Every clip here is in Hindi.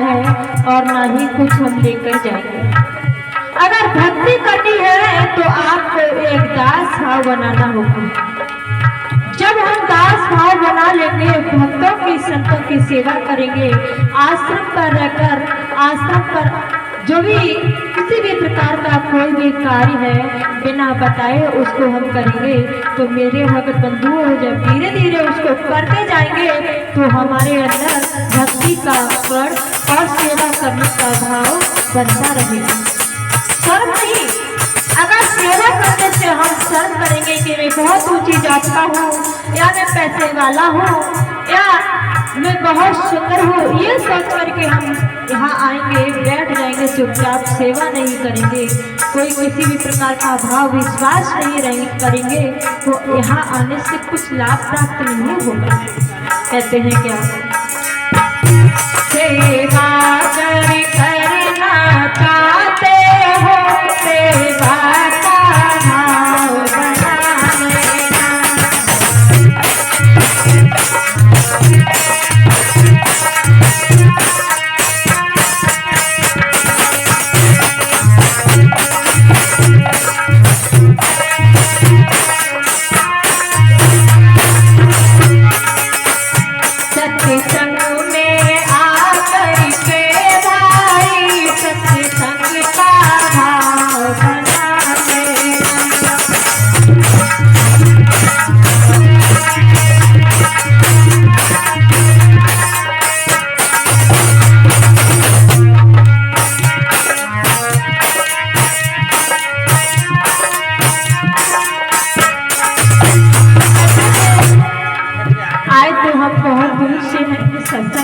है और ना ही कुछ हम लेकर जाएंगे। अगर भक्ति करनी है तो आपको एक दास भाव बनाना होगा। जब हम दास भाव बना लेंगे, भक्तों की संतों की सेवा करेंगे, आश्रम पर रहकर आश्रम पर जो भी किसी भी प्रकार का कोई भी कार्य है बिना बताए उसको हम करेंगे, तो मेरे भक्त बंधुओं जब धीरे धीरे उसको करते जाएंगे तो हमारे अंदर भक्ति का कण और सेवा करने का भाव बनता रहेगा। शर्म नहीं, अगर सेवा करने से हम शर्म करेंगे कि मैं बहुत ऊंची जात का हूँ या मैं पैसे वाला हूँ या मैं बहुत सुंदर हूँ, ये सोच करके हम यहाँ आएंगे, बैठ जाएंगे चुपचाप, सेवा नहीं करेंगे, कोई किसी भी प्रकार का भाव विश्वास नहीं करेंगे, तो यहाँ आने से कुछ लाभ प्राप्त नहीं होगा। कहते हैं क्या, सेवा करना चाहते हो, सेवा का भाव बना लेना।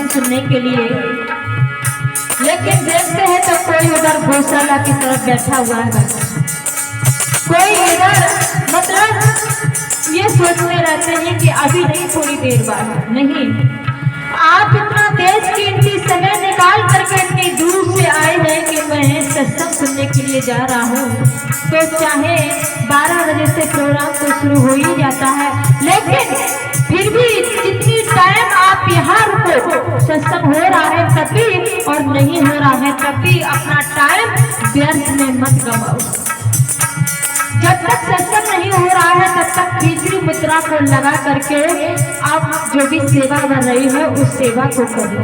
सुनने के लिए, लेकिन देखते हैं तो कोई उधर गौशाला की तरफ बैठा हुआ है, कोई इधर मतलब ये सोचते रहते हैं कि अभी नहीं थोड़ी देर बाद। नहीं, आप इतना देश कीमती समय निकाल करके इतनी दूर से आए हैं कि मैं सत्संग सुनने के लिए जा रहा हूँ, तो चाहे 12 बजे से प्रोग्राम तो शुरू हो ही जाता है, लेकिन फिर भी जितनी टाइम आप यहाँ रुको, सत्संग हो रहा है तब भी और नहीं हो रहा है तब भी अपना टाइम व्यर्थ में मत गवाओ। जब तक सत्संग नहीं हो रहा है तब तक तीसरी मुद्रा को लगा करके आप जो भी सेवा कर रही है उस सेवा को करो,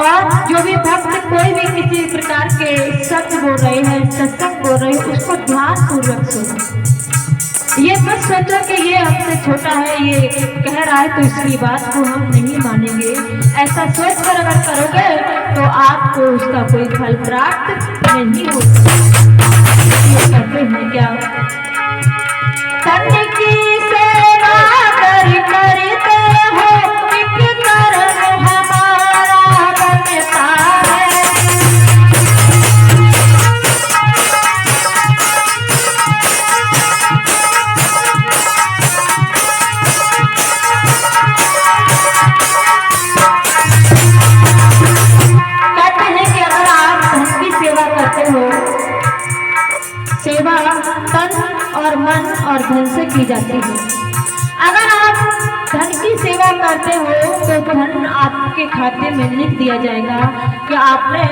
और जो भी भक्त कोई भी किसी प्रकार के शब्द बोल रहे हैं, सत्संग बोल रहे हैं, उसको ध्यान पूर्वक सुनो। ये मत सोचो कि ये हमसे छोटा है, ये कह रहा है तो इसकी बात को हम नहीं मानेंगे। ऐसा सोच कर अगर करोगे तो आपको उसका कोई फल प्राप्त नहीं होगा। ये कहते हैं क्या, तन की सेवा करते हो, एक कर्म हमारा बनता है। सेवा तन और मन और धन से की जाती है। अगर आप धन की सेवा करते हो तो धन आपके खाते में लिख दिया जाएगा कि आपने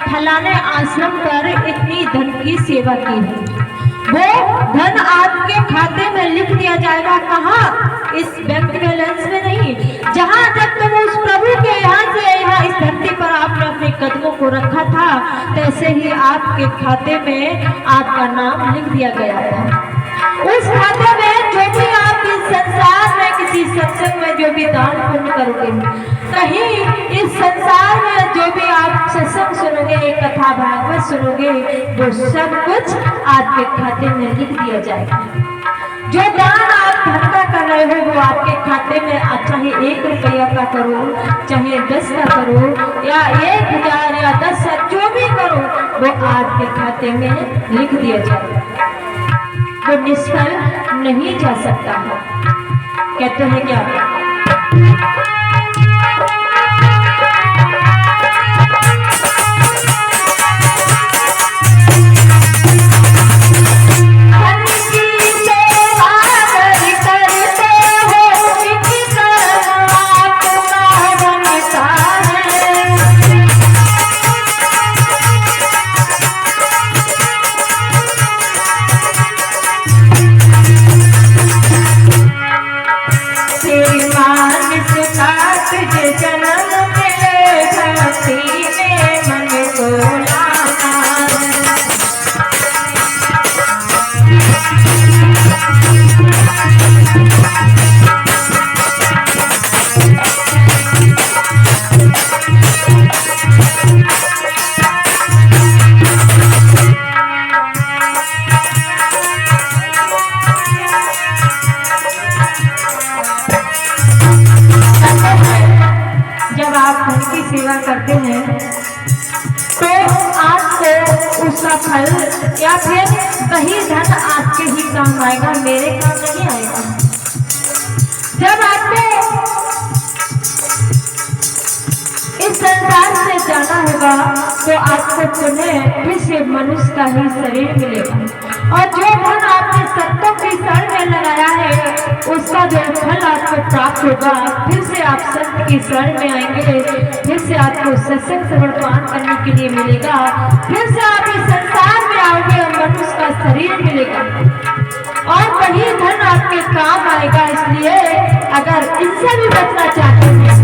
फलाने आश्रम पर इतनी धन की सेवा की है। वो धन आपके खाते में लिख दिया जाएगा, कहाँ? इस बैंक बैलेंस में नहीं, जहाँ जब तुम उस प्रभु के यहाँ से यहाँ इस धरती पर आपने अपने कदमों को रखा था, तैसे ही आपके खाते में आपका नाम लिख दिया गया था। उस खाते में जो भी आप इस संसार में किसी सत्संग में जो भी दान पुण्य करोगे, कहीं इस संसार में जो भी आप सत्संग सुनोगे, कथा भागवत सुनोगे, वो सब कुछ आपके खाते में लिख दिया जाएगा। जो दान आप धन का कर रहे हो वो आपके खाते में, चाहे 1 रुपया का करो, चाहे 10 का करो, या 1000 या 10,000 जो भी करो, वो आपके खाते में लिख दिया जाएगा। वो निष्फल नहीं जा सकता है। कहते हैं क्या, का फल या फिर वही धन आपके ही काम आएगा, मेरे काम नहीं आएगा। जब आपने इस संसार से जाना होगा तो आपको पुनः फिर से मनुष्य का ही शरीर मिलेगा, और जो धन आपने सत्यों की शरण में लगाया है उसका जो फल आपको प्राप्त होगा, फिर से आप सत्य की शरण में आएंगे, फिर से आपको सत्संग श्रवण पान करने के लिए मिलेगा, फिर से आप इस संसार में आओगे और मनुष्य का शरीर मिलेगा और वही धन आपके काम आएगा। इसलिए अगर इनसे भी बचना चाहते हैं,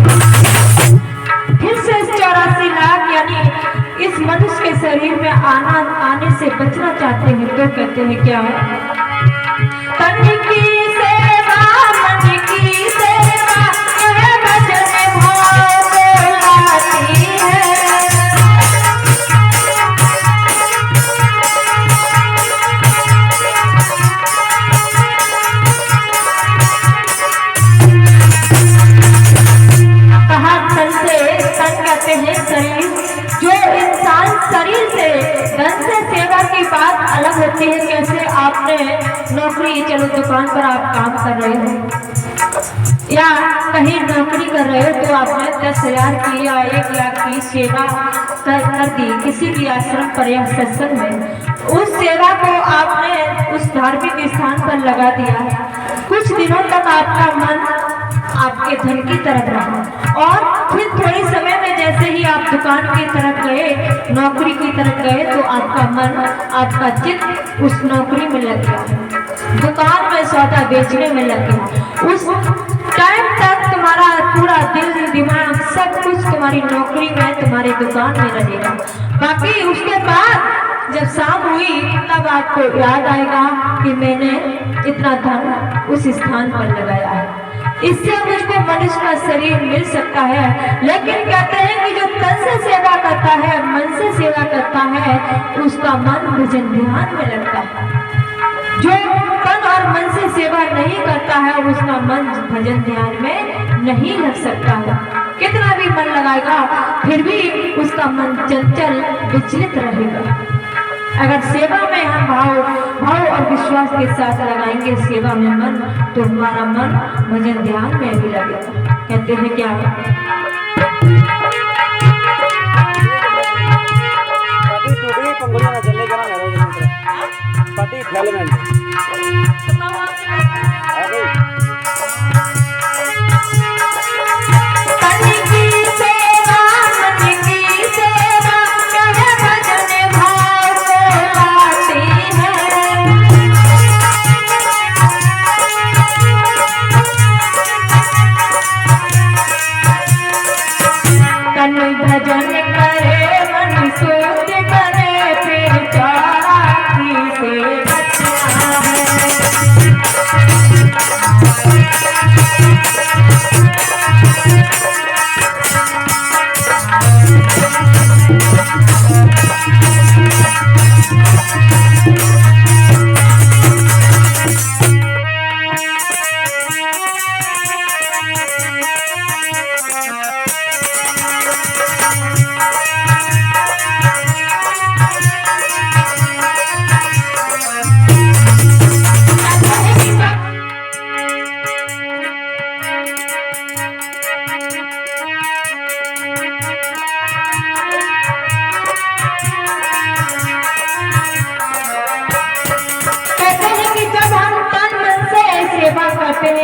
फिर से 84 लाख यानी इस मनुष्य के शरीर में आने से बचना चाहते हैं, तो कहते हैं क्या? तन की सेवा मन की सेवा यह भजन भाव लाती है। शरीर, जो इंसान शरीर से धन से सेवा की बात अलग होती है। कैसे आपने नौकरी, चलो दुकान पर आप काम कर रहे हो या कहीं नौकरी कर रहे हो तो आपने 10,000 की या 1 लाख की सेवा कर दी किसी भी आश्रम पर या सत्संग में। उस सेवा को आपने उस धार्मिक स्थान पर लगा दिया। कुछ दिनों तक आपका मन आपके धन की तरफ रहा और फिर थोड़े समय में जैसे ही आप दुकान की तरफ गए, नौकरी की तरफ गए, तो आपका मन, आपका चित्त उस नौकरी में लग गया, दुकान में सौदा बेचने में लग गया। उस टाइम तक तुम्हारा पूरा दिल दिमाग सब कुछ तुम्हारी नौकरी में, तुम्हारी दुकान में रहेगा। बाकी उसके बाद जब शाम हुई तब आपको याद आएगा कि मैंने इतना धन उस स्थान पर लगाया है, इससे मुझको मनुष्य का शरीर मिल सकता है। लेकिन कहते हैं कि जो तन से सेवा करता है, मन से सेवा करता है, उसका मन भजन ध्यान में लगता है। जो तन और मन से सेवा नहीं करता है उसका मन भजन ध्यान में नहीं लग सकता है। कितना भी मन लगाएगा फिर भी उसका मन चंचल विचलित रहेगा। अगर सेवा में हम भाव और विश्वास के साथ लगाएंगे सेवा में मन, तो हमारा मन भजन ध्यान में भी लगेगा। कहते हैं क्या?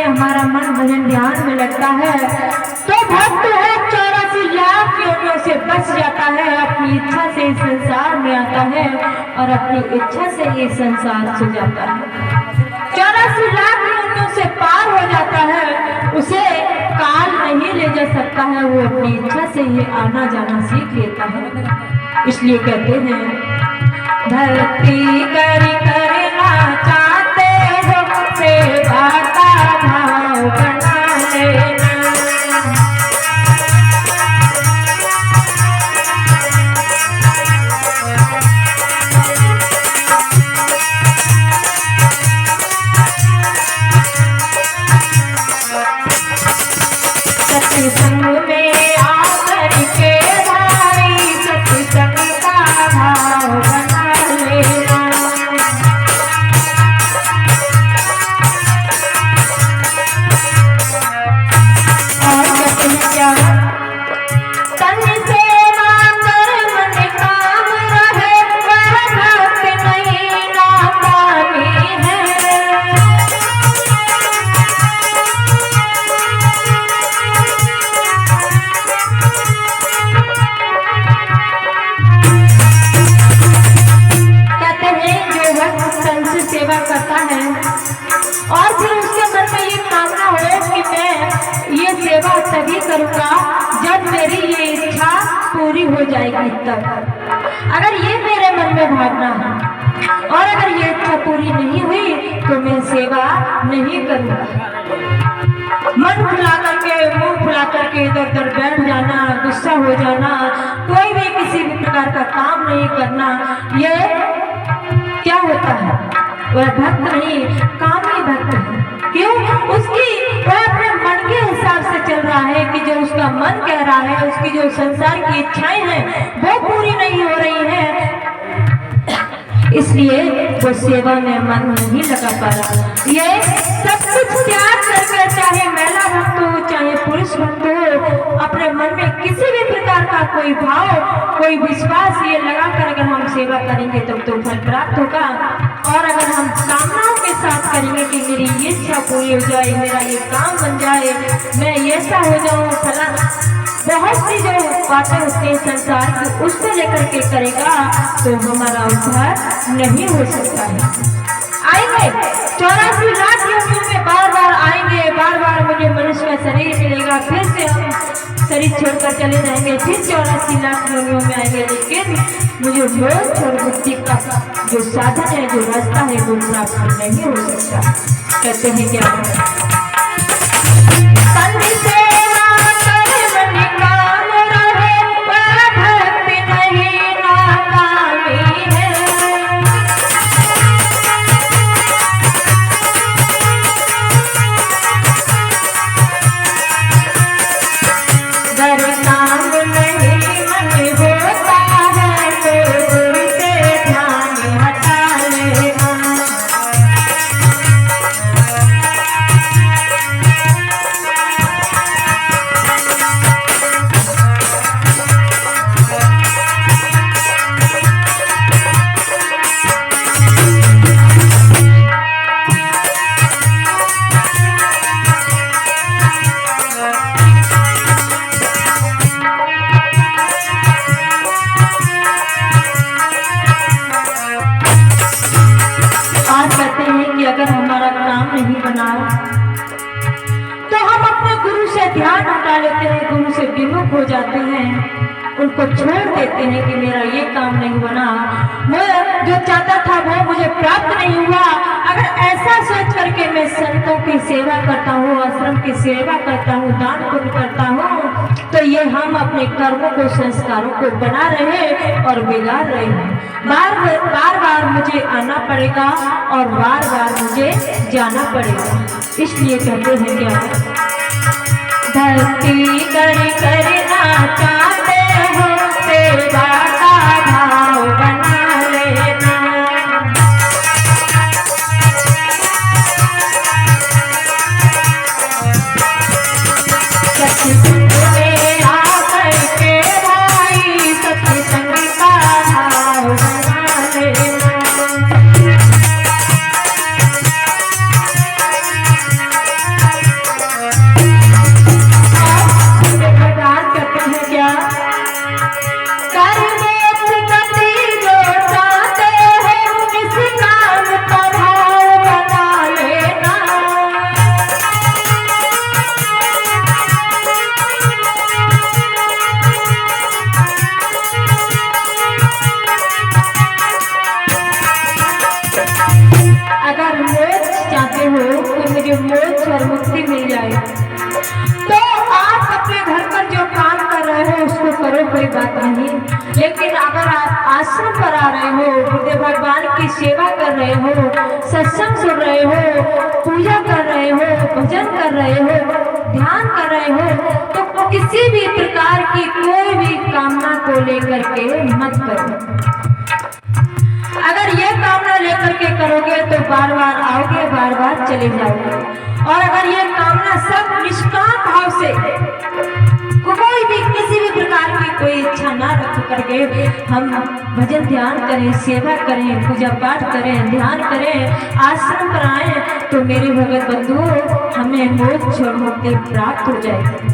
हमारा मन भजन ध्यान में लगता है तो भक्त है 84 लाख योनियों से बच जाता है, अपनी इच्छा से इस संसार में आता है और अपनी इच्छा से ये संसार से जाता है। 84 लाख योनियों से पार हो जाता है, उसे काल नहीं ले जा सकता है, वो अपनी इच्छा से ही आना जाना सीख लेता है। इसलिए कहते हैं भक्ति करना चाहते हो सेवा का भाव बना लेना। सत्संग में आकर के भाई सत्संग का भाव बना जाएगी तब। अगर ये मेरे मन में भावना है और अगर ये इच्छा पूरी नहीं हुई तो मैं सेवा नहीं करूँगा। मन फुला करके, मुंह फुला करके इधर उधर बैठ जाना, गुस्सा हो जाना, कोई भी किसी भी प्रकार का काम नहीं करना, ये क्या होता है? वह भक्त नहीं, कामी भक्त है। क्यों? उसकी वह अपने मन के हिसाब से चल रहा है कि जो उसका मन कह रहा है, उसकी जो संसार की इच्छाएं हैं वो पूरी नहीं हो रही है, इसलिए वो सेवा में मन नहीं लगा पा रहा। ये सब कुछ त्याग करके, चाहे महिला भक्त हो चाहे पुरुष भक्त हो, अपने मन में किसी भी प्रकार का कोई भाव, कोई विश्वास ये लगाकर अगर हम सेवा करेंगे तब तो फल प्राप्त होगा। और अगर हम कामनाओं के साथ करेंगे कि मेरी ये इच्छा पूरी हो जाए, मेरा ये काम बन जाए, मैं ऐसा हो जाऊं, फलाना, बहुत सी जो बातें होती हैं संसार की, उसको लेकर के करेगा तो हमारा उद्धार नहीं हो सकता है। आएंगे 84 लाख योनियों में बार बार आएंगे, बार बार मुझे मनुष्य का शरीर मिलेगा, फिर से हम शरीर छोड़कर चले जाएंगे, फिर 84 लाख योनियों में आएंगे, लेकिन मुझे मोक्ष और मुक्ति का जो साधन है, जो रास्ता है, वो प्राप्त नहीं हो सकता। कहते हैं क्या? अगर हमारा काम नहीं बना तो हम अपने गुरु से ध्यान हटा लेते हैं, गुरु से विमुख हो जाते हैं, उनको छोड़ देते हैं कि मेरा ये काम नहीं बना, मैं जो चाहता था वो मुझे प्राप्त नहीं हुआ। अगर ऐसा सोच करके मैं संतों की सेवा करता हूँ, आश्रम की सेवा करता हूँ, दान पुण्य करता हूँ, तो ये हम अपने कर्मों को, संस्कारों को बना रहे और बिगाड़ रहे हैं। बार बार मुझे आना पड़ेगा और बार बार मुझे जाना पड़ेगा। इसलिए कहते हैं क्या? भक्ति करना चाहते हो, सेवा का भाव बना लेना। सत्संग में आकर के भाई, सत्संग का भाव बना लेना। मोक्ष और मुक्ति मिल जाए तो आप अपने घर पर जो काम कर रहे हो उसको करो, कोई बात नहीं। लेकिन अगर आप आश्रम पर आ रहे हो, बुद्ध भगवान की सेवा कर रहे हो, सत्संग सुन रहे हो, पूजा कर रहे हो, भजन कर रहे हो, ध्यान कर रहे हो, तो किसी भी प्रकार की कोई भी कामना को लेकर के मत करो। अगर ये कामना लेकर के करोगे तो बार बार आओगे, बार बार चले जाओगे। और अगर ये कामना सब निष्काम भाव से, कोई भी किसी भी प्रकार की कोई इच्छा ना रख करके हम भजन ध्यान करें, सेवा करें, पूजा पाठ करें, ध्यान करें, आश्रम पर आए, तो मेरे भगत बंधु हमें मोक्ष और मुक्ति प्राप्त हो जाएगी।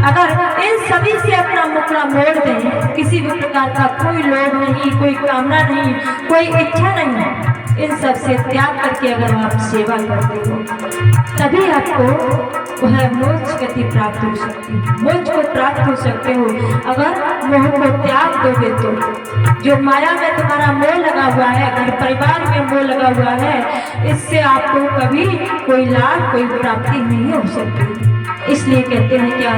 अगर इन सभी से अपना मुखड़ा मोड़ दें, किसी भी प्रकार का कोई लोभ नहीं, कोई कामना नहीं, कोई इच्छा नहीं है, इन सब से त्याग करके अगर आप सेवा करते हो तभी आपको वह मोक्ष गति प्राप्त हो सकती है, मोक्ष को प्राप्त हो सकते हो। अगर मोह को त्याग दोगे तो जो माया में तुम्हारा मोह लगा हुआ है, घर परिवार में मोह लगा हुआ है, इससे आपको कभी कोई लाभ कोई प्राप्ति नहीं हो सकती। इसलिए कहते हैं क्या,